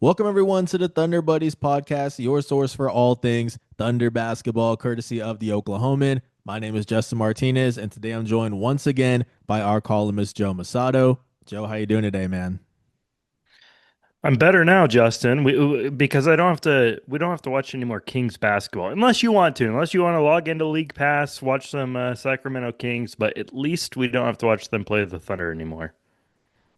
Welcome everyone to the Thunder Buddies podcast, your source for all things Thunder basketball, courtesy of the Oklahoman. My name is Justin Martinez, and today I'm joined once again by our columnist Joe Mussatto. Joe, how you doing today, man? I'm better now, Justin. Because I don't have to. We don't have to watch any more Kings basketball, unless you want to. Unless you want to log into League Pass, watch some Sacramento Kings. But at least we don't have to watch them play the Thunder anymore.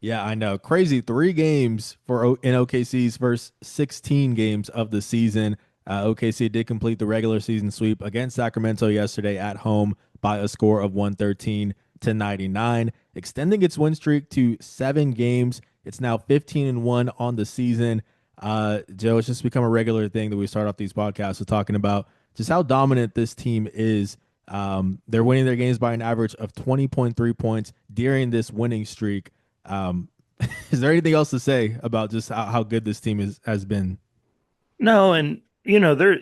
Yeah, I know. Crazy. 3 games in OKC's first 16 games of the season. OKC did complete the regular season sweep against Sacramento yesterday at home by a score of 113-99, extending its win streak to 7 games. It's now 15-1 on the season. Joe, it's just become a regular thing that we start off these podcasts with talking about just how dominant this team is. They're winning their games by an average of 20.3 points during this winning streak. um, is there anything else to say about just how good this team has been? No, and they're.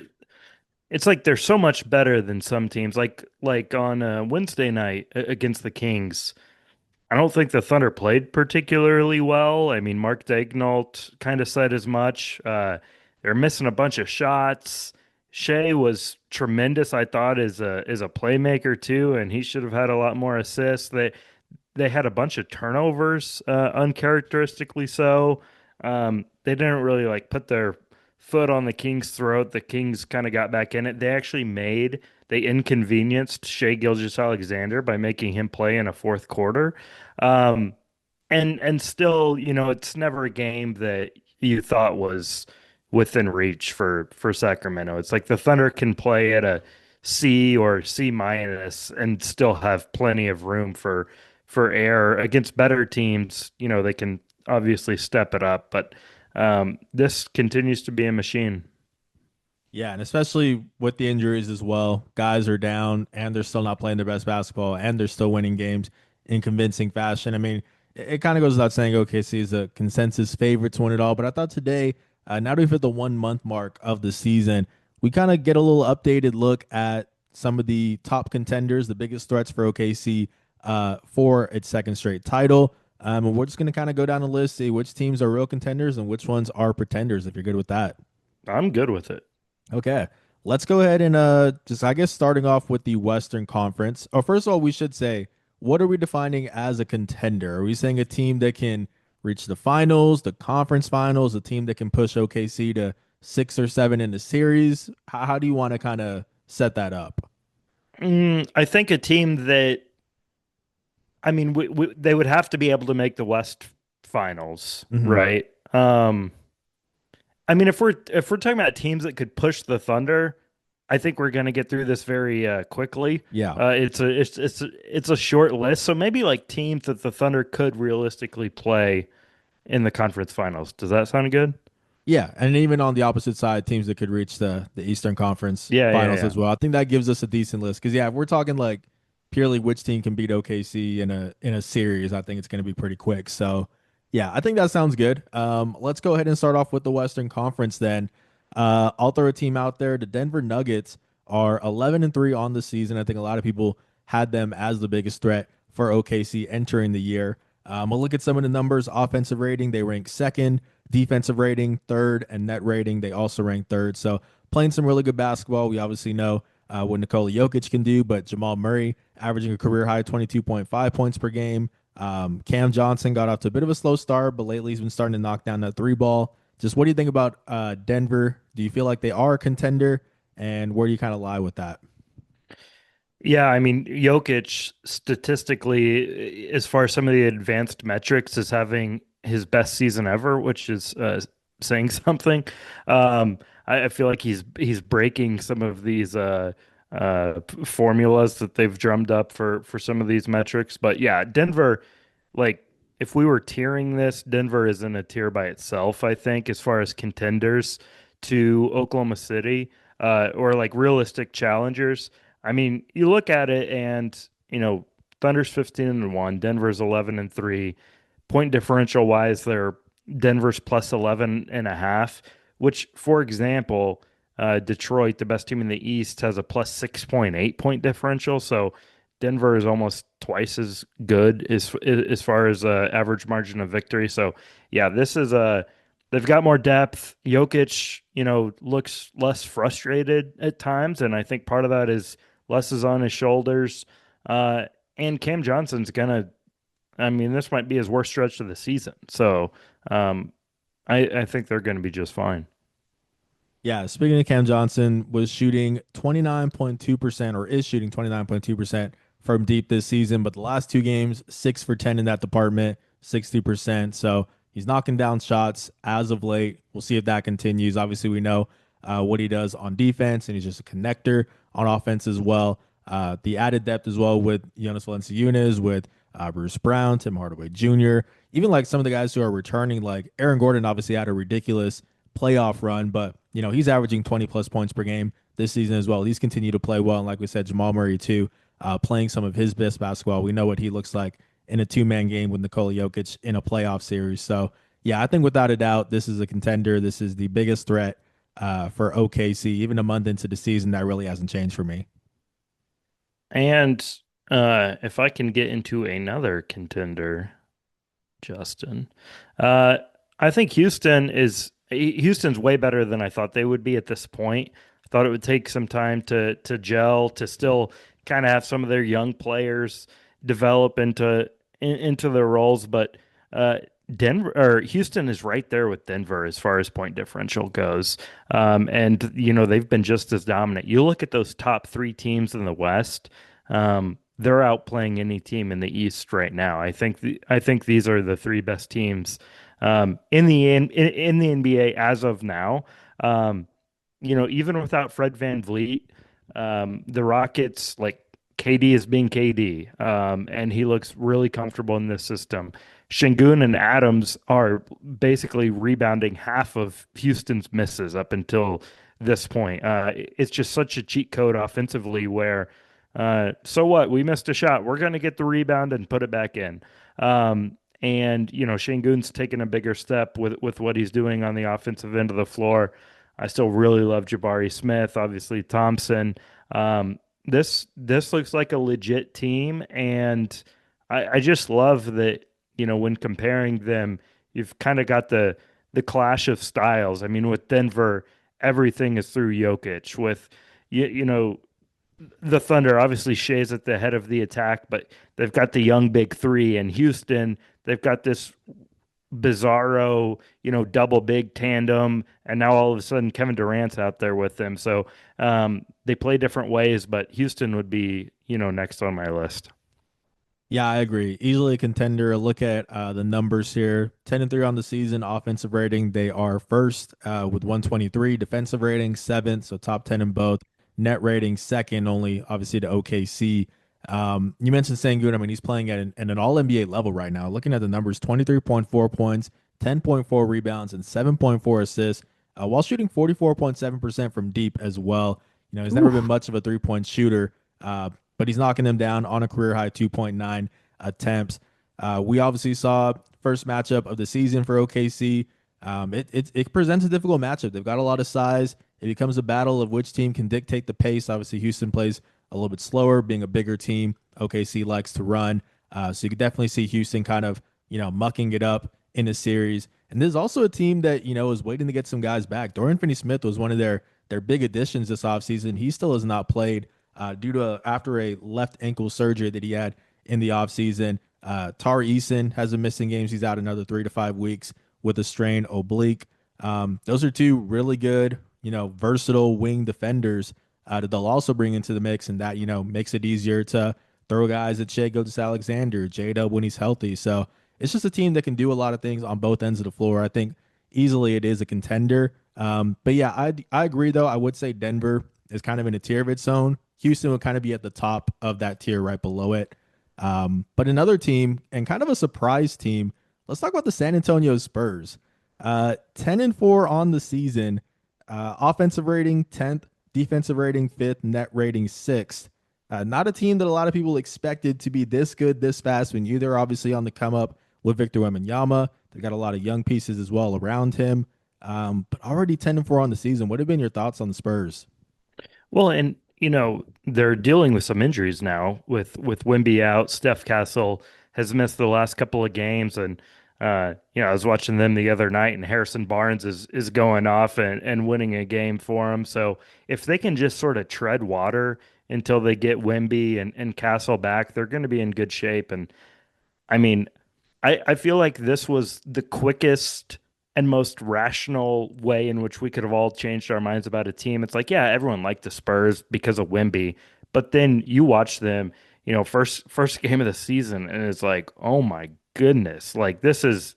It's like they're so much better than some teams. Like on Wednesday night against the Kings. I don't think the Thunder played particularly well. I mean, Mark Daignault kind of said as much. They're missing a bunch of shots. Shea was tremendous, I thought, as a playmaker too, and he should have had a lot more assists. They had a bunch of turnovers, uncharacteristically so. They didn't really like put their foot on the Kings' throat. The Kings kind of got back in it. They inconvenienced Shea Gilgeous-Alexander by making him play in a fourth quarter. Um, and still, it's never a game that you thought was within reach for Sacramento. It's like the Thunder can play at a C or C minus and still have plenty of room for error against better teams. They can obviously step it up, but this continues to be a machine. Yeah, and especially with the injuries as well, guys are down and they're still not playing their best basketball and they're still winning games in convincing fashion. I mean, it kind of goes without saying OKC is a consensus favorite to win it all, but I thought today, now that we've hit the 1 month mark of the season, we kind of get a little updated look at some of the top contenders, the biggest threats for OKC for its second straight title. And we're just going to kind of go down the list, see which teams are real contenders and which ones are pretenders, if you're good with that. I'm good with it. Okay. Let's go ahead and just I guess starting off with the Western Conference. Oh, first of all, we should say, what are we defining as a contender? Are we saying a team that can reach the finals, the conference finals, a team that can push OKC to 6 or 7 in the series? How do you want to kind of set that up? I think a team that, I mean, they would have to be able to make the West Finals, Hmm. right? I mean, if we're talking about teams that could push the Thunder, I think we're going to get through this very quickly. Yeah. It's a short list, so maybe like teams that the Thunder could realistically play in the conference finals. Does that sound good? Yeah, and even on the opposite side, teams that could reach the Eastern Conference Yeah, yeah, Finals yeah. as well. I think that gives us a decent list because yeah, if we're talking like purely which team can beat OKC in a series, I think it's going to be pretty quick. So yeah, I think that sounds good. Let's go ahead and start off with the Western Conference then. I'll throw a team out there. The Denver Nuggets are 11-3 on the season. I think a lot of people had them as the biggest threat for OKC entering the year. We'll look at some of the numbers. Offensive rating, they rank second. Defensive rating, third. And net rating, they also rank third. So playing some really good basketball. We obviously know what Nikola Jokic can do, but Jamal Murray averaging a career high 22.5 points per game. Cam Johnson got off to a bit of a slow start, but lately he's been starting to knock down that three ball. Just what do you think about Denver? Do you feel like they are a contender? And where do you kind of lie with that? Yeah, I mean, Jokic statistically, as far as some of the advanced metrics, is having his best season ever, which is saying something. I feel like he's breaking some of these formulas that they've drummed up for some of these metrics. But yeah, Denver, like if we were tiering this, Denver is in a tier by itself, I think, as far as contenders to Oklahoma City, or like realistic challengers. I mean, you look at it and, Thunder's 15-1, Denver's 11-3. Point differential wise, they're Denver's plus 11 and a half, which, for example, Detroit, the best team in the East, has a plus 6.8 point differential. So Denver is almost twice as good as far as average margin of victory. So yeah, this is a they've got more depth. Jokic, looks less frustrated at times, and I think part of that is less is on his shoulders. Uh, and Cam Johnson's gonna, I mean, this might be his worst stretch of the season. So, um, I think they're going to be just fine. Yeah, speaking of Cam Johnson, was shooting 29.2% or is shooting 29.2% from deep this season, but the last two games, 6 for 10 in that department, 60%. So he's knocking down shots as of late. We'll see if that continues. Obviously, we know what he does on defense, and he's just a connector on offense as well. The added depth as well with Jonas Valanciunas, with Bruce Brown, Tim Hardaway Jr., even like some of the guys who are returning, like Aaron Gordon obviously had a ridiculous playoff run, but he's averaging 20 plus points per game this season as well. He's continued to play well, and like we said, Jamal Murray too, playing some of his best basketball. We know what he looks like in a two-man game with Nikola Jokic in a playoff series. So yeah, I think without a doubt, this is a contender. This is the biggest threat for OKC. Even a month into the season, that really hasn't changed for me. And if I can get into another contender, Justin, uh, I think Houston's way better than I thought they would be at this point. I thought it would take some time to gel, to still kind of have some of their young players develop into their roles, but uh, Denver or Houston is right there with Denver as far as point differential goes. And they've been just as dominant. You look at those top three teams in the West. They're outplaying any team in the East right now. I think these are the three best teams in the NBA as of now. Um, even without Fred Van Vliet, the Rockets, like, KD is being KD, and he looks really comfortable in this system. Şengün and Adams are basically rebounding half of Houston's misses up until this point. It's just such a cheat code offensively where, so what? We missed a shot. We're going to get the rebound and put it back in. And Şengün's taken a bigger step with what he's doing on the offensive end of the floor. I still really love Jabari Smith, obviously Thompson. This looks like a legit team, and I just love that, when comparing them, you've kind of got the clash of styles. I mean, with Denver, everything is through Jokic. With the Thunder, obviously Shea's at the head of the attack, but they've got the young big three. In Houston, they've got this bizarro, double big tandem, and now all of a sudden Kevin Durant's out there with them. So they play different ways, but Houston would be, next on my list. Yeah, I agree. Easily a contender. Look at the numbers here. 10-3 on the season. Offensive rating, they are first with 123. Defensive rating, seventh, so top 10 in both. Net rating, second, only obviously to OKC. You mentioned Sengun. I mean, he's playing at an all NBA level right now. Looking at the numbers, 23.4 points, 10.4 rebounds, and 7.4 assists, while shooting 44.7% from deep as well. He's never been Oof. much of a three-point shooter. But he's knocking them down on a career high 2.9 attempts. We obviously saw first matchup of the season for OKC. It presents a difficult matchup. They've got a lot of size. It becomes a battle of which team can dictate the pace. Obviously, Houston plays a little bit slower, being a bigger team. OKC likes to run, so you could definitely see Houston kind of mucking it up in a series. And there's also a team that is waiting to get some guys back. Dorian Finney-Smith was one of their big additions this offseason. He still has not played due to after a left ankle surgery that he had in the offseason. Tari Eason has been missing games. He's out another 3 to 5 weeks with a strained oblique. Those are two really good, versatile wing defenders that they'll also bring into the mix, and that makes it easier to throw guys at Shea Gilgeous-Alexander, J-Dub when he's healthy. So it's just a team that can do a lot of things on both ends of the floor. I think easily it is a contender. But yeah, I agree though. I would say Denver is kind of in a tier of its own. Houston would kind of be at the top of that tier right below it. But another team and kind of a surprise team. Let's talk about the San Antonio Spurs. 10-4 on the season. Offensive rating 10th, defensive rating 5th, net rating 6th. Not a team that a lot of people expected to be this good this fast. When they're obviously on the come up with Victor Wembanyama. They got a lot of young pieces as well around him. But already 10-4 on the season. What have been your thoughts on the Spurs? Well, and they're dealing with some injuries now with Wemby out. Steph Castle has missed the last couple of games, and I was watching them the other night, and Harrison Barnes is going off and winning a game for them. So if they can just sort of tread water until they get Wemby and Castle back, they're going to be in good shape. And I mean, I feel like this was the quickest and most rational way in which we could have all changed our minds about a team. It's like, yeah, everyone liked the Spurs because of Wemby, but then you watch them, first game of the season, and it's like, oh my goodness, like this is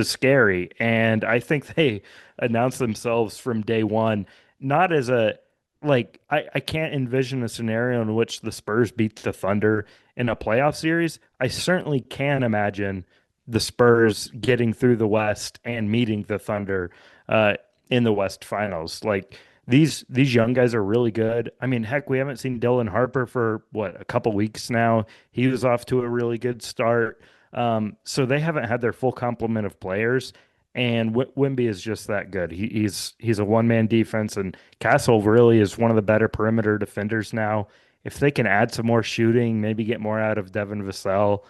scary. And I think they announced themselves from day one, not as a like I can't envision a scenario in which the Spurs beat the Thunder in a playoff series. I certainly can imagine the Spurs getting through the West and meeting the Thunder uh, in the West Finals. Like these young guys are really good. I mean, heck, we haven't seen Dylan Harper for what, a couple weeks now. He was off to a really good start. So they haven't had their full complement of players. And Wimby is just that good. He's a one man defense, and Castle really is one of the better perimeter defenders now. If they can add some more shooting, maybe get more out of Devin Vassell,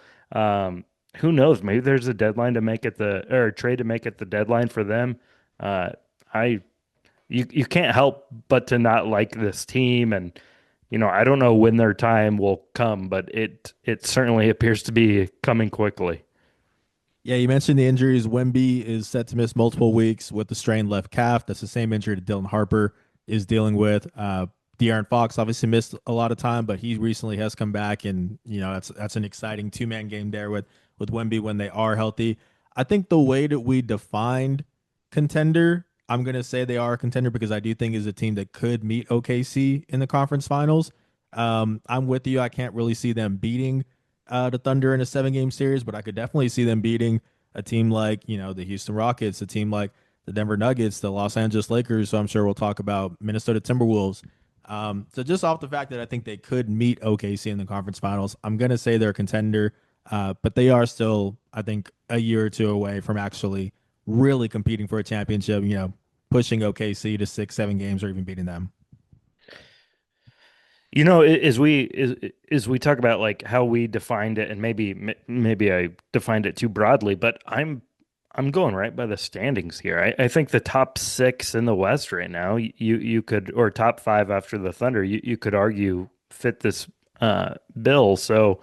who knows? Maybe there's a deadline to make it the or a trade to make it the deadline for them. Uh, I you can't help but to not like this team, and I don't know when their time will come, but it certainly appears to be coming quickly. Yeah, you mentioned the injuries. Wemby is set to miss multiple weeks with the strained left calf. That's the same injury that Dylan Harper is dealing with. De'Aaron Fox obviously missed a lot of time, but he recently has come back, and that's an exciting two-man game there with Wemby when they are healthy. I think the way that we defined contender, I'm gonna say they are a contender because I do think is a team that could meet OKC in the conference finals. I'm with you. I can't really see them beating the Thunder in a 7 game series, but I could definitely see them beating a team like, the Houston Rockets, a team like the Denver Nuggets, the Los Angeles Lakers. So I'm sure we'll talk about Minnesota Timberwolves. So just off the fact that I think they could meet OKC in the conference finals, I'm going to say they're a contender, but they are still, I think, a year or two away from actually really competing for a championship, pushing OKC to 6, 7 games or even beating them. As we talk about like how we defined it, and maybe I defined it too broadly, but I'm going right by the standings here. I think the top six in the West right now, you could, or top five after the Thunder, you could argue fit this bill. So,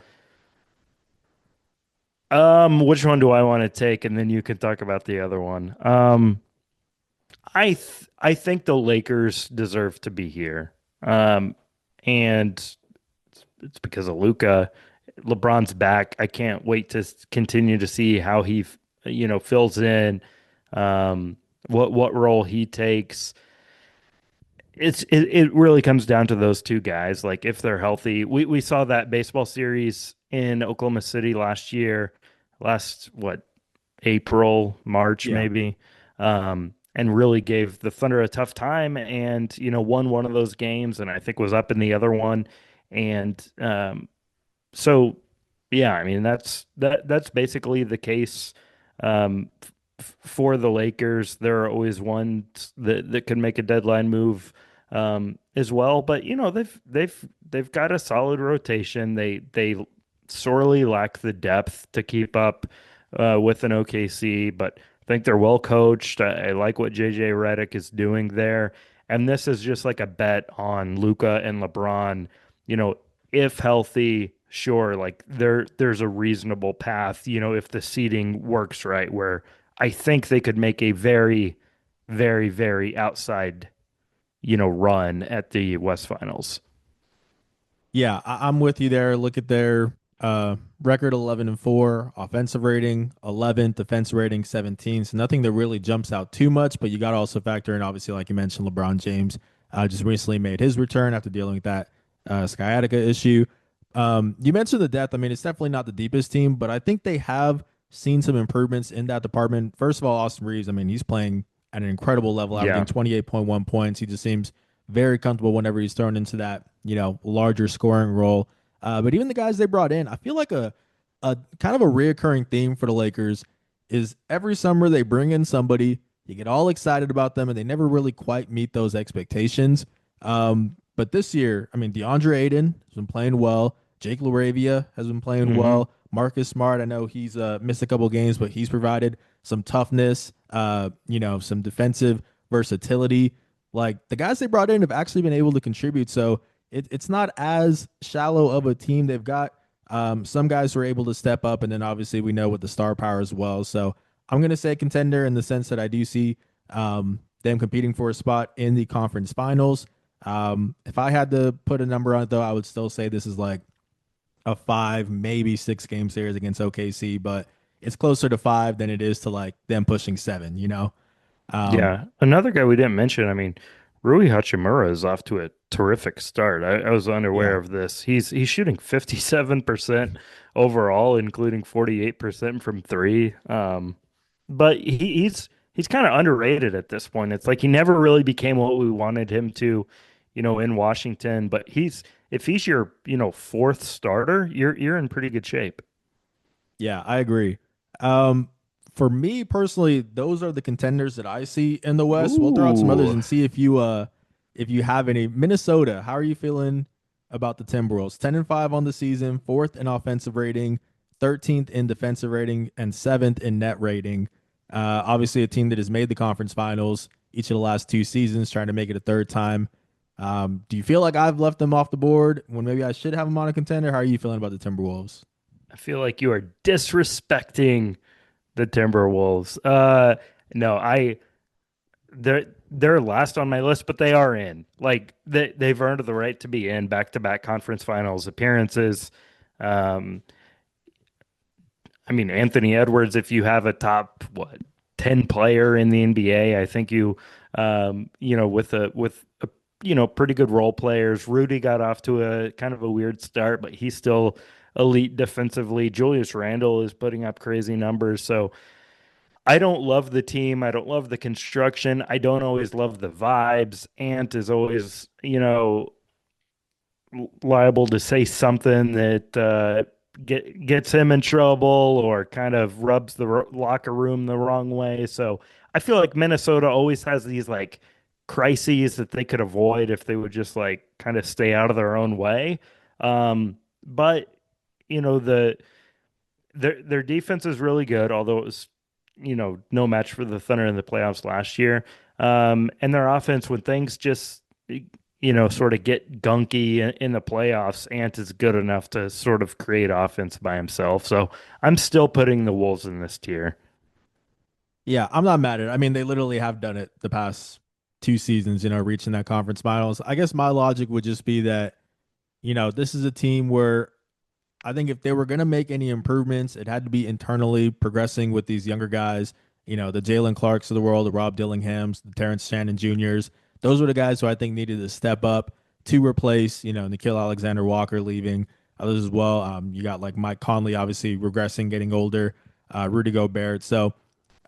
which one do I want to take, and then you can talk about the other one. I think the Lakers deserve to be here. And it's because of Luca. LeBron's back. I can't wait to continue to see how he, fills in, what role he takes. It really comes down to those two guys. Like if they're healthy, we saw that baseball series in Oklahoma City last year, last what, April, March Yeah. maybe, and really gave the Thunder a tough time, and won one of those games, and I think was up in the other one, and so yeah, I mean that's basically the case for the Lakers. There are always ones that can make a deadline move as well, but they've got a solid rotation. They sorely lack the depth to keep up with an OKC, but I think they're well coached. I like what JJ Redick is doing there. And this is just like a bet on Luca and LeBron. You know, if healthy, sure, like there's a reasonable path, if the seeding works right, where I think they could make a very, very, very outside, run at the West Finals. Yeah, I'm with you there. Look at their record 11-4, offensive rating 11th, defense rating 17. So nothing that really jumps out too much, but you got to also factor in, obviously, like you mentioned, LeBron James just recently made his return after dealing with that sciatica issue. You mentioned the depth. I mean, it's definitely not the deepest team, but I think they have seen some improvements in that department. First of all, Austin Reeves, I mean, he's playing at an incredible level, averaging Yeah. 28.1 points. He just seems very comfortable whenever he's thrown into that, larger scoring role. But even the guys they brought in, I feel like a kind of a reoccurring theme for the Lakers is every summer they bring in somebody, you get all excited about them, and they never really quite meet those expectations. But this year, I mean, DeAndre Ayton has been playing well. Jake LaRavia has been playing Hmm. well. Marcus Smart, I know he's missed a couple games, but he's provided some toughness, some defensive versatility. Like the guys they brought in have actually been able to contribute. So it's not as shallow of a team. They've got some guys who are able to step up, and then obviously we know with the star power as well. So I'm going to say contender in the sense that I do see them competing for a spot in the conference finals. If I had to put a number on it, though, I would still say this is like a 5, maybe 6 game series against OKC, but it's closer to 5 than it is to like them pushing 7, you know? Um, Yeah, another guy we didn't mention. I mean, Rui Hachimura is off to a terrific start. I was unaware yeah. of this. He's shooting 57% overall, including 48% from three. But he's kind of underrated at this point. It's like he never really became what we wanted him to, in Washington. But if he's your, fourth starter, you're in pretty good shape. Yeah, I agree. Um, for me personally, those are the contenders that I see in the West. We'll throw out some others Ooh. and see if you have any. Minnesota, how are you feeling about the Timberwolves? 10-5 on the season, fourth in offensive rating, 13th in defensive rating, and seventh in net rating. Obviously, a team that has made the conference finals each of the last 2 seasons, trying to make it a third time. Do you feel like I've left them off the board when maybe I should have them on a contender? How are you feeling about the Timberwolves? I feel like you are disrespecting the Timberwolves. No, they're last on my list, but they are in. Like they've earned the right to be in back-to-back conference finals appearances. Um, I mean, Anthony Edwards, if you have a top 10 player in the NBA, I think with a pretty good role players. Rudy got off to a kind of a weird start, but he's still elite defensively. Julius Randle is putting up crazy numbers. So I don't love the team. I don't love the construction. I don't always love the vibes. Ant is always, liable to say something that gets him in trouble or kind of rubs the locker room the wrong way. So I feel like Minnesota always has these like crises that they could avoid if they would just like kind of stay out of their own way. But the their defense is really good, although it was no match for the Thunder in the playoffs last year. And their offense, when things just sort of get gunky in the playoffs, Ant is good enough to sort of create offense by himself. So I'm still putting the Wolves in this tier. Yeah, I'm not mad at it. I mean, they literally have done it the past 2 seasons, reaching that conference finals. I guess my logic would just be that, this is a team where I think if they were going to make any improvements, it had to be internally progressing with these younger guys, the Jalen Clarks of the world, the Rob Dillinghams, the Terrence Shannon Juniors. Those were the guys who I think needed to step up to replace, Nikhil Alexander Walker leaving, others as well. You got like Mike Conley, obviously regressing, getting older, Rudy Gobert. So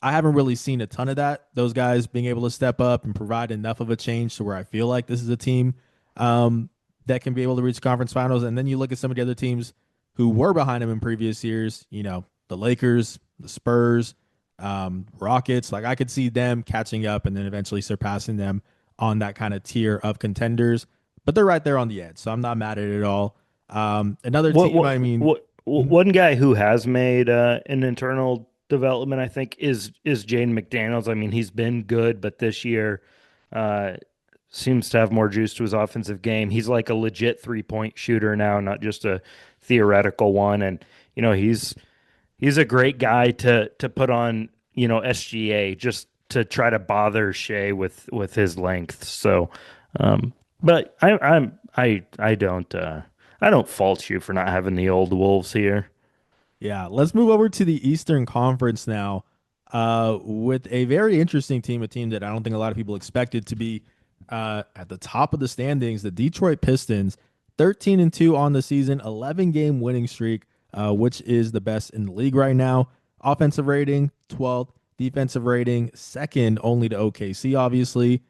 I haven't really seen a ton of that. Those guys being able to step up and provide enough of a change to where I feel like this is a team that can be able to reach conference finals. And then you look at some of the other teams who were behind them in previous years, the Lakers, the Spurs, Rockets. Like I could see them catching up and then eventually surpassing them on that kind of tier of contenders. But they're right there on the edge, so I'm not mad at it at all. Another What team, what I mean, what mhm. one guy who has made an internal development, I think, is Jane McDaniels. I mean, he's been good, but this year uh, seems to have more juice to his offensive game. He's like a legit 3-point shooter now, not just a theoretical one. And he's a great guy to put on SGA just to try to bother Shea with his length. So, but I don't fault you for not having the old Wolves here. Yeah, let's move over to the Eastern Conference now, with a very interesting team, a team that I don't think a lot of people expected to be at the top of the standings. The Detroit Pistons, 13-2 on the season, 11-game winning streak, which is the best in the league right now. Offensive rating, 12th. Defensive rating, second only to OKC, obviously.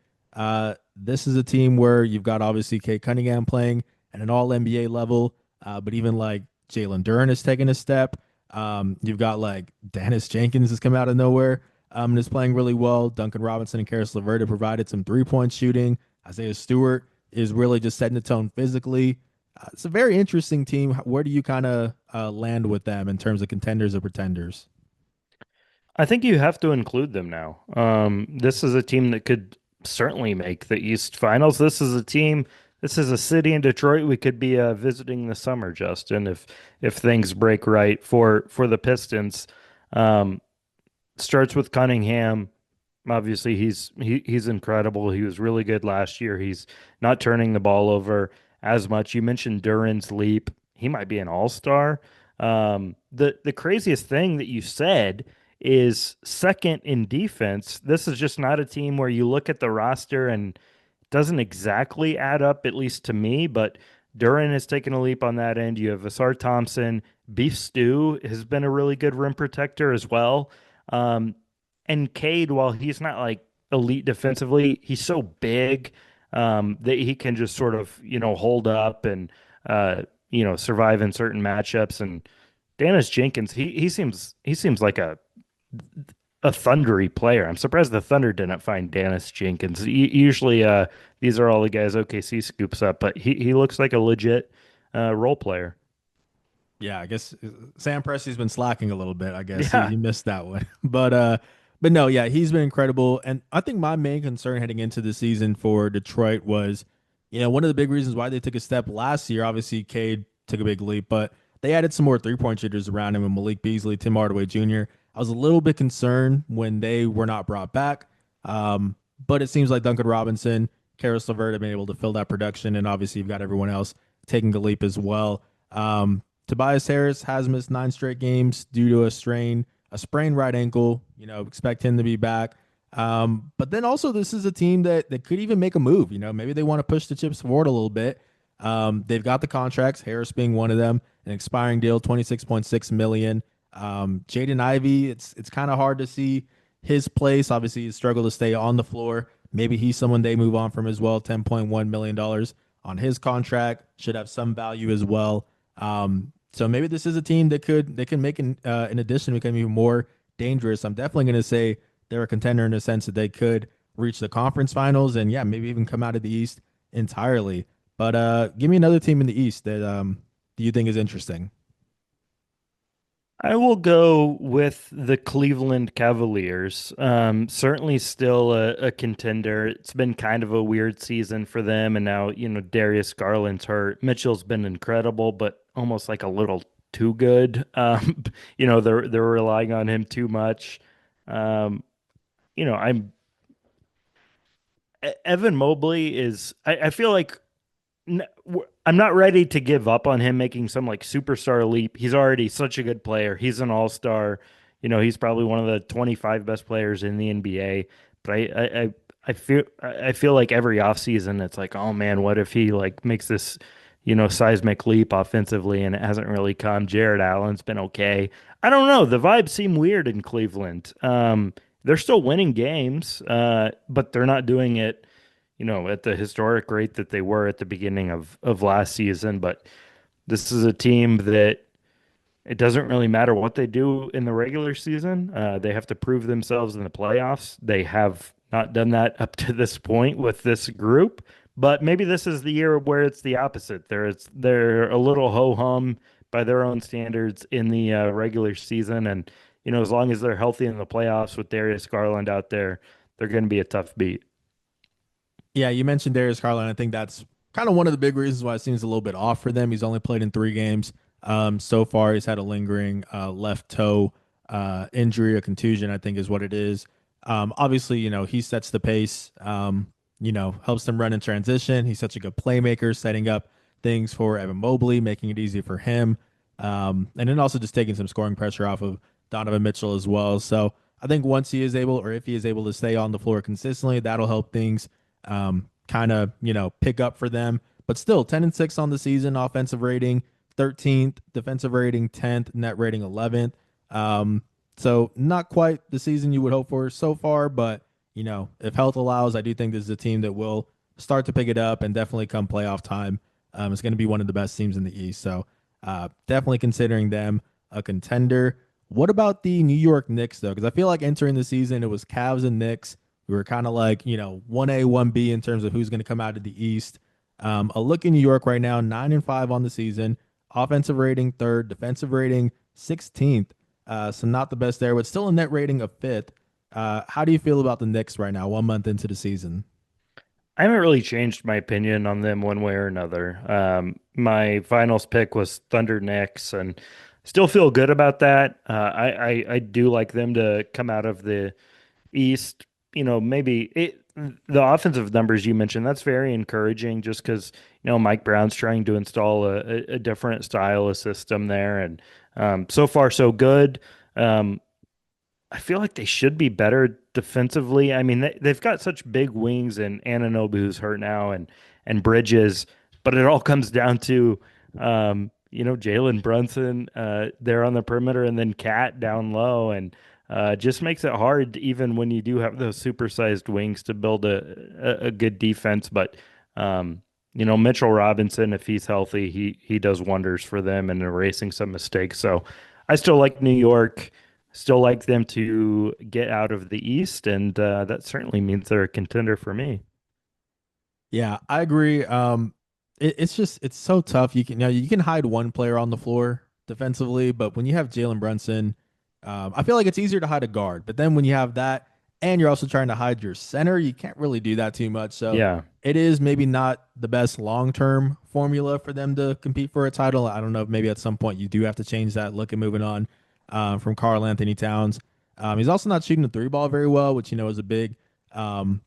This is a team where you've got obviously Kate Cunningham playing at an all NBA level, but even like Jalen Duren has taken a step. You've got like Dennis Jenkins has come out of nowhere and is playing really well. Duncan Robinson and Karis LeVert have provided some 3-point shooting. Isaiah Stewart is really just setting the tone physically. It's a very interesting team. Where do you kind of land with them in terms of contenders or pretenders? I think you have to include them now. This is a team that could certainly make the East Finals. This is a city in Detroit we could be visiting this summer, Justin, if things break right for the Pistons. Um, Starts with Cunningham. Obviously, he's incredible. He was really good last year. He's not turning the ball over as much. You mentioned Duran's leap. He might be an all-star. The craziest thing that you said is second in defense. This is just not a team where you look at the roster and it doesn't exactly add up, at least to me, but Duran has taken a leap on that end. You have Asar Thompson. Beef Stew has been a really good rim protector as well. Um, and Cade, while he's not like elite defensively, he's so big that he can just sort of, hold up and survive in certain matchups. And Dennis Jenkins, he seems like a thundery player. I'm surprised the Thunder didn't find Dennis Jenkins. Usually, these are all the guys OKC scoops up, but he looks like a legit role player. Yeah, I guess Sam Presti's been slacking a little bit. I guess he Yeah. missed that one, but no, yeah, he's been incredible. And I think my main concern heading into the season for Detroit was, one of the big reasons why they took a step last year. Obviously, Cade took a big leap, but they added some more 3-point shooters around him with Malik Beasley, Tim Hardaway Jr. I was a little bit concerned when they were not brought back, but it seems like Duncan Robinson, Karis LeVert have been able to fill that production, and obviously you've got everyone else taking a leap as well. Tobias Harris has missed 9 straight games due to a sprained right ankle. Expect him to be back. But then also, this is a team that could even make a move. Maybe they want to push the chips forward a little bit. They've got the contracts, Harris being one of them, an expiring deal, 26.6 million. Jaden Ivey, it's kind of hard to see his place. Obviously, he struggled to stay on the floor. Maybe he's someone they move on from as well. $10.1 million on his contract should have some value as well. So maybe this is a team that can make an addition, become even more dangerous. I'm definitely going to say they're a contender in the sense that they could reach the conference finals and yeah, maybe even come out of the East entirely. But give me another team in the East that do you think is interesting? I will go with the Cleveland Cavaliers. Certainly still a contender. It's been kind of a weird season for them, and now, Darius Garland's hurt. Mitchell's been incredible, but almost like a little too good. They're relying on him too much. Um, I'm Evan Mobley is. I feel like I'm not ready to give up on him making some like superstar leap. He's already such a good player. He's an all-star. He's probably one of the 25 best players in the NBA. But I feel like every offseason it's like, oh man, what if he like makes this, seismic leap offensively and it hasn't really come. Jared Allen's been okay. I don't know. The vibes seem weird in Cleveland. They're still winning games, but they're not doing it at the historic rate that they were at the beginning of last season. But this is a team that it doesn't really matter what they do in the regular season. They have to prove themselves in the playoffs. They have not done that up to this point with this group, but maybe this is the year where it's the opposite. They're a little ho hum by their own standards in the regular season, and as long as they're healthy in the playoffs with Darius Garland out there, they're going to be a tough beat. Yeah, you mentioned Darius Garland. I think that's kind of one of the big reasons why it seems a little bit off for them. He's only played in 3 games so far. He's had a lingering left toe injury, a contusion, I think is what it is. Obviously, he sets the pace, helps them run in transition. He's such a good playmaker, setting up things for Evan Mobley, making it easy for him. And then also just taking some scoring pressure off of Donovan Mitchell as well. So I think once he is able, or if he is able to stay on the floor consistently, that'll help things kind of, pick up for them. But still, 10-6 on the season, offensive rating 13th, defensive rating 10th, net rating 11th. So not quite the season you would hope for so far, but if health allows, I do think this is a team that will start to pick it up and definitely come playoff time. It's going to be one of the best teams in the East. So definitely considering them a contender. What about the New York Knicks, though? Because I feel like entering the season, it was Cavs and Knicks. We were kind of like, 1A, 1B in terms of who's going to come out of the East. A look in New York right now, 9-5 on the season. Offensive rating third, defensive rating 16th. So not the best there, but still a net rating of fifth. How do you feel about the Knicks right now, 1 month into the season? I haven't really changed my opinion on them one way or another. My finals pick was Thunder Knicks, and still feel good about that. I do like them to come out of the East. Maybe the offensive numbers you mentioned, that's very encouraging just because, Mike Brown's trying to install a different style of system there. And so far, so good. Um, I feel like they should be better defensively. I mean, they've got such big wings and Anunoby who's hurt now and Bridges, but it all comes down to Jalen Brunson there on the perimeter and then Cat down low and just makes it hard even when you do have those supersized wings to build a good defense. But Mitchell Robinson, if he's healthy, he does wonders for them and erasing some mistakes. So I still like New York. Still like them to get out of the East, and that certainly means they're a contender for me. Yeah, I agree. It's so tough. You can hide one player on the floor defensively, but when you have Jalen Brunson, I feel like it's easier to hide a guard. But then when you have that, and you're also trying to hide your center, you can't really do that too much. So Yeah. it is maybe not the best long term formula for them to compete for a title. I don't know if maybe at some point you do have to change that. Look at moving on from Karl Anthony Towns. He's also not shooting the three ball very well, which is a big um,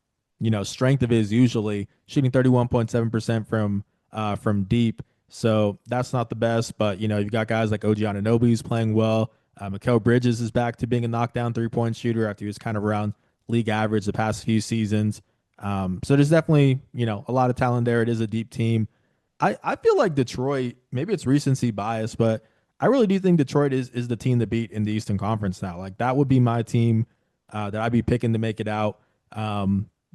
strength of his usually shooting 31.7% from deep. So that's not the best, but you've got guys like OG Anunoby who's playing well. Mikal Bridges is back to being a knockdown 3-point shooter after he was kind of around league average the past few seasons. So there's definitely, a lot of talent there. It is a deep team. I feel like Detroit, maybe it's recency bias, but I really do think Detroit is the team to beat in the Eastern Conference now. Like that would be my team that I'd be picking to make it out.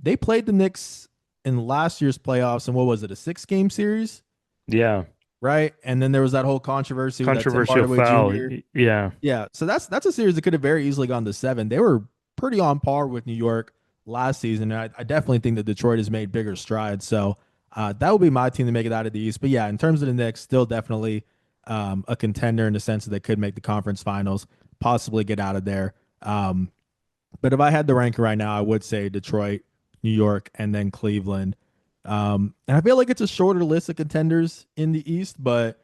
They played the Knicks in last year's playoffs, and what was it, a 6 game series, Yeah. right? And then there was that whole controversy with that Tim Controversial Hardaway foul. Jr. Yeah. Yeah, so that's a series that could have very easily gone to 7. They were pretty on par with New York last season. And I definitely think that Detroit has made bigger strides. So that would be my team to make it out of the East. But yeah, in terms of the Knicks, still definitely a contender in the sense that they could make the conference finals, possibly get out of there. But if I had to rank right now, I would say Detroit, New York, and then Cleveland. And I feel like it's a shorter list of contenders in the East, but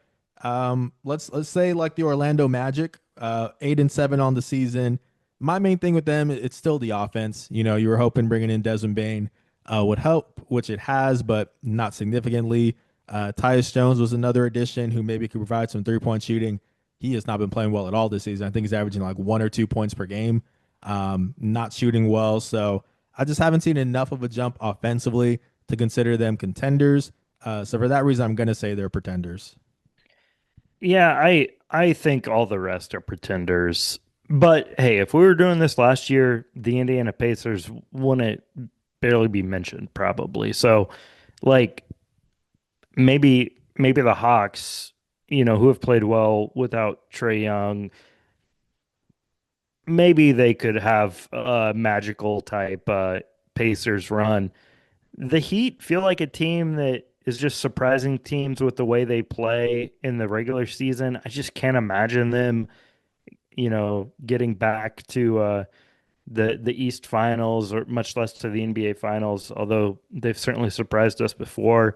let's say like the Orlando Magic, 8-7 on the season. My main thing with them, it's still the offense. You were hoping bringing in Desmond Bain would help, which it has, but not significantly. Tyus Jones was another addition who maybe could provide some 3-point shooting. He has not been playing well at all this season. I think he's averaging like 1 or 2 points per game, not shooting well. So I just haven't seen enough of a jump offensively to consider them contenders. So for that reason, I'm going to say they're pretenders. Yeah, I think all the rest are pretenders. But hey, if we were doing this last year, the Indiana Pacers wouldn't barely be mentioned, probably. So, like, maybe the Hawks, who have played well without Trae Young, maybe they could have a magical type Pacers run. The Heat feel like a team that is just surprising teams with the way they play in the regular season. I just can't imagine them, getting back to the East Finals or much less to the NBA Finals, although they've certainly surprised us before.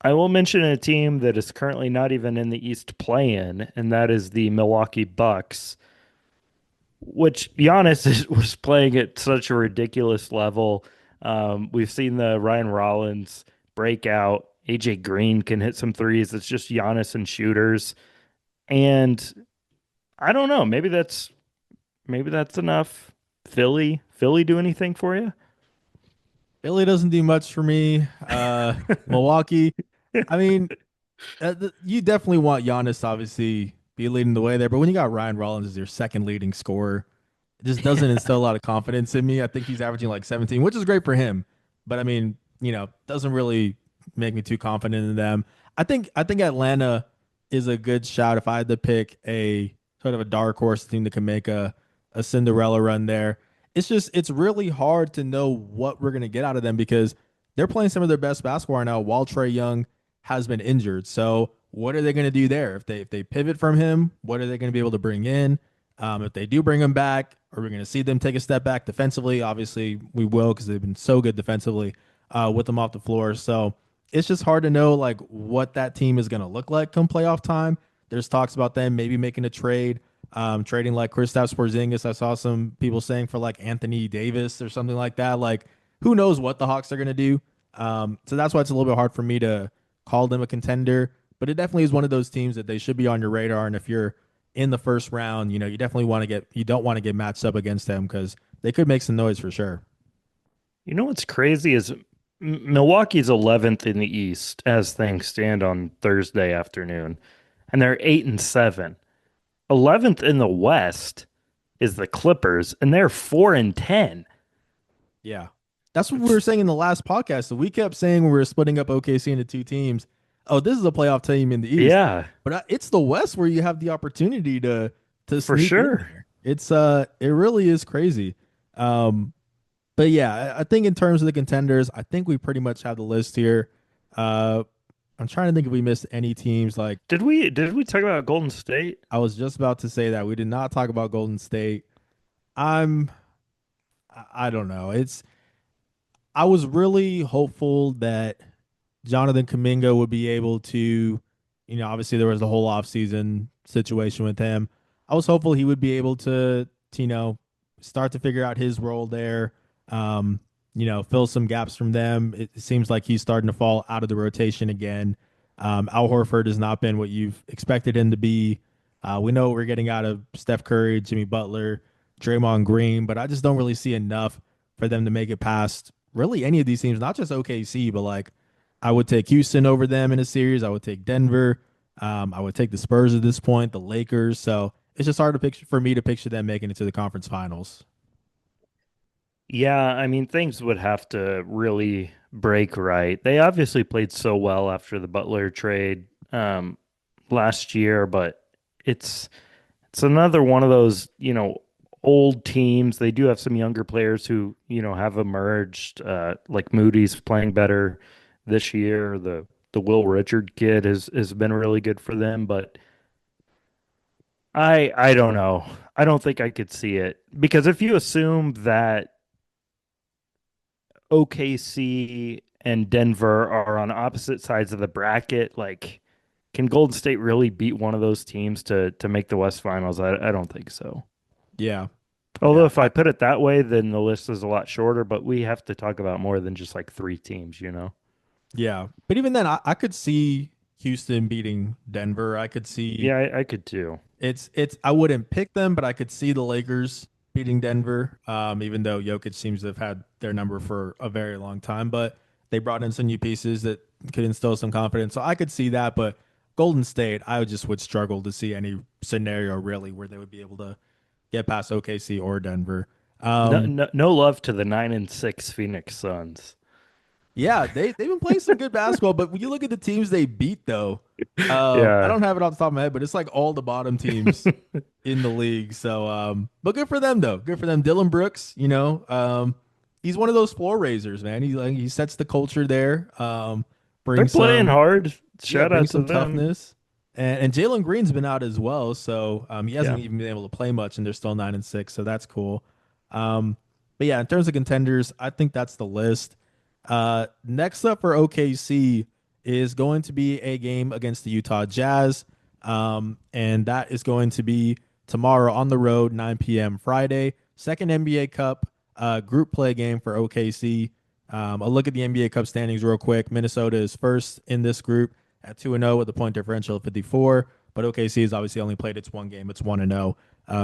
I will mention a team that is currently not even in the East play-in, and that is the Milwaukee Bucks, which was playing at such a ridiculous level. We've seen the Ryan Rollins breakout. AJ Green can hit some threes. It's just Giannis and shooters. And I don't know. Maybe that's enough. Philly do anything for you? Philly doesn't do much for me. Milwaukee, I mean, you definitely want Giannis to obviously be leading the way there, but when you got Ryan Rollins as your second leading scorer, it just doesn't instill a lot of confidence in me. I think he's averaging like 17, which is great for him, but I mean, doesn't really make me too confident in them. I think Atlanta is a good shot if I had to pick a sort of a dark horse team that can make a Cinderella run there. It's really hard to know what we're gonna get out of them because they're playing some of their best basketball right now while Trey Young has been injured. So what are they going to do there? If they pivot from him, what are they going to be able to bring in? If they do bring him back, are we going to see them take a step back defensively? Obviously, we will because they've been so good defensively with them off the floor. So it's just hard to know like what that team is going to look like come playoff time. There's talks about them maybe making a trade, trading like Kristaps Porzingis. I saw some people saying for like Anthony Davis or something like that. Like who knows what the Hawks are going to do. So that's why it's a little bit hard for me to call them a contender. But it definitely is one of those teams that they should be on your radar. And if you're in the first round, you definitely want to you don't want to get matched up against them because they could make some noise for sure. You know what's crazy is Milwaukee's 11th in the East as things stand on Thursday afternoon, and they're 8-7. 11th in the West is the Clippers, and they're 4-10. Yeah. That's what we were It's saying in the last podcast. So we kept saying we were splitting up OKC into two teams. Oh, this is a playoff team in the East. yeah, But it's the West where you have the opportunity to for sneak in sure. there. It really is crazy. Um but yeah, I think in terms of the contenders, I think we pretty much have the list here. Uh I'm trying to think if we missed any teams. Like Did we talk about Golden State? I was just about to say that we did not talk about Golden State. I'm I don't know. I was really hopeful that Jonathan Kaminga would be able to, obviously there was the whole offseason situation with him. I was hopeful he would be able to start to figure out his role there, fill some gaps from them. It seems like he's starting to fall out of the rotation again. Al Horford has not been what you've expected him to be. We know what we're getting out of Steph Curry, Jimmy Butler, Draymond Green, but I just don't really see enough for them to make it past really any of these teams, not just OKC, but like I would take Houston over them in a series. I would take Denver. I would take the Spurs at this point, the Lakers. So it's just hard to picture for me to picture them making it to the conference finals. Yeah, I mean, things would have to really break right. They obviously played so well after the Butler trade last year, but it's it's another one of those, old teams. They do have some younger players who, have emerged. Like Moody's playing better this year. The Will Richard kid has been really good for them, but I don't know. I don't think I could see it because if you assume that OKC and Denver are on opposite sides of the bracket, like can Golden State really beat one of those teams to make the West Finals? I don't think so. Yeah. Although Yeah. if I put it that way, then the list is a lot shorter, but we have to talk about more than just like three teams, you know? Yeah. But even then, I could see Houston beating Denver. I could see Yeah, I could too. I wouldn't pick them, but I could see the Lakers beating Denver. Even though Jokic seems to have had their number for a very long time, but they brought in some new pieces that could instill some confidence. So I could see that, but Golden State, I would struggle to see any scenario really where they would be able to get past OKC or Denver. No, Um, no, no love to the 9-6 Phoenix Suns. Yeah, they've been playing some good basketball, but when you look at the teams they beat though, I Yeah. don't have it off the top of my head, but it's like all the bottom teams in the league. So but good for them though. Good for them. Dylan Brooks, he's one of those floor raisers, man. He sets the culture there. They're Brings playing some hard. yeah, Shout brings out to some them. toughness. And Jalen Green's been out as well, so he hasn't Yeah. even been able to play much, and they're still 9-6, so that's cool. Um, but yeah, in terms of contenders, I think that's the list. Next up for OKC is going to be a game against the Utah Jazz, and that is going to be tomorrow on the road, 9 p.m. Friday. Second NBA Cup group play game for OKC. I'll look at the NBA Cup standings real quick. Minnesota is first in this group at 2-0 with a point differential of 54. But OKC has obviously only played its one game. It's 1-0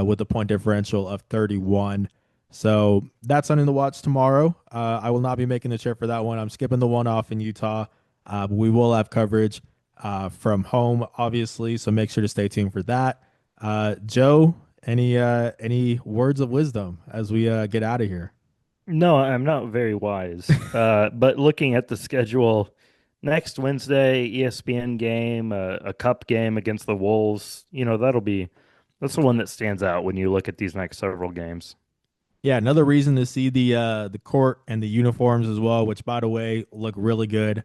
with a point differential of 31. So that's something to watch tomorrow. I will not be making the trip for that one. I'm skipping the one off in Utah. But we will have coverage from home, obviously. So make sure to stay tuned for that. Joe, any words of wisdom as we get out of here? No, I'm not very wise. But looking at the schedule, next Wednesday, ESPN game, a cup game against the Wolves, that's the one that stands out when you look at these next several games. Yeah, another reason to see the court and the uniforms as well, which by the way look really good.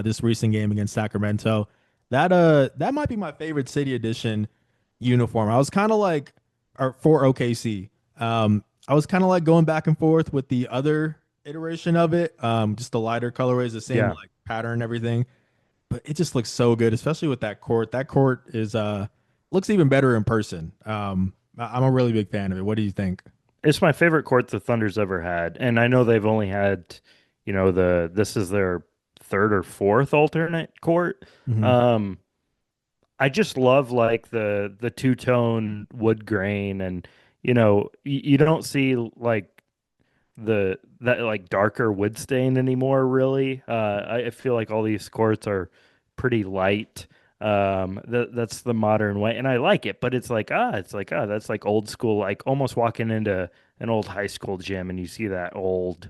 This recent game against Sacramento, that might be my favorite City Edition uniform. I was kind of like, or for OKC, I was kind of like going back and forth with the other iteration of it, just the lighter colorways, the same Yeah. like pattern and everything, but it just looks so good, especially with that court. That court is looks even better in person. I'm a really big fan of it. What do you think? It's my favorite court the Thunder's ever had. And I know they've only had, this is their third or fourth alternate court. Hmm. Um, I just love like the two-tone wood grain and you don't see like the that like darker wood stain anymore really. I feel like all these courts are pretty light. That's the modern way and I like it, but it's like that's like old school, like almost walking into an old high school gym and you see that old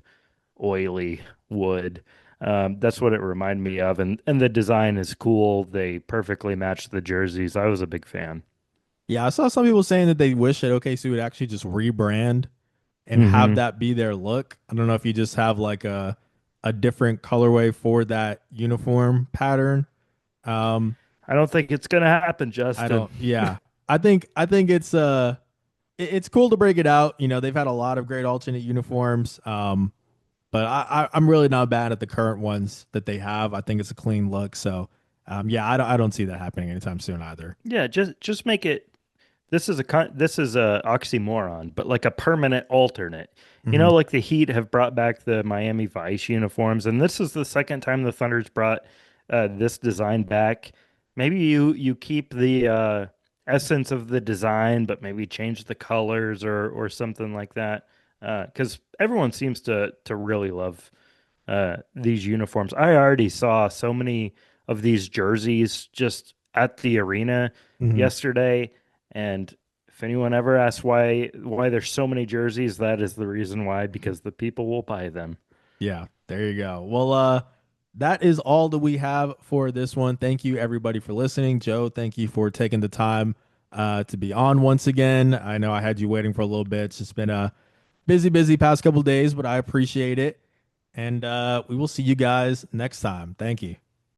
oily wood. That's what it reminded me of, and the design is cool. They perfectly match the jerseys. I was a big fan. Yeah, I saw some people saying that they wish that OKC would actually just rebrand and have Hmm. that be their look. I don't know if you just have like a different colorway for that uniform pattern. Um, I don't think it's gonna happen, I Justin. don't. Yeah, I think it's cool to break it out. You know, they've had a lot of great alternate uniforms. But I'm really not bad at the current ones that they have. I think it's a clean look. So, yeah, I don't see that happening anytime soon either. Yeah, just make it. This is a oxymoron, but like a permanent alternate. Hmm. Like the Heat have brought back the Miami Vice uniforms, and this is the second time the Thunder's brought this design back. Maybe you keep the essence of the design, but maybe change the colors or something like that. Because everyone seems to really love these uniforms. I already saw so many of these jerseys just at the arena Hmm. yesterday, and if anyone ever asks why there's so many jerseys, that is the reason why, because the people will buy them. Yeah, there you go. Well, that is all that we have for this one. Thank you everybody for listening. Joe, thank you for taking the time to be on once again. I know I had you waiting for a little bit. It's just been a busy past couple days, but I appreciate it. And we will see you guys next time. Thank you.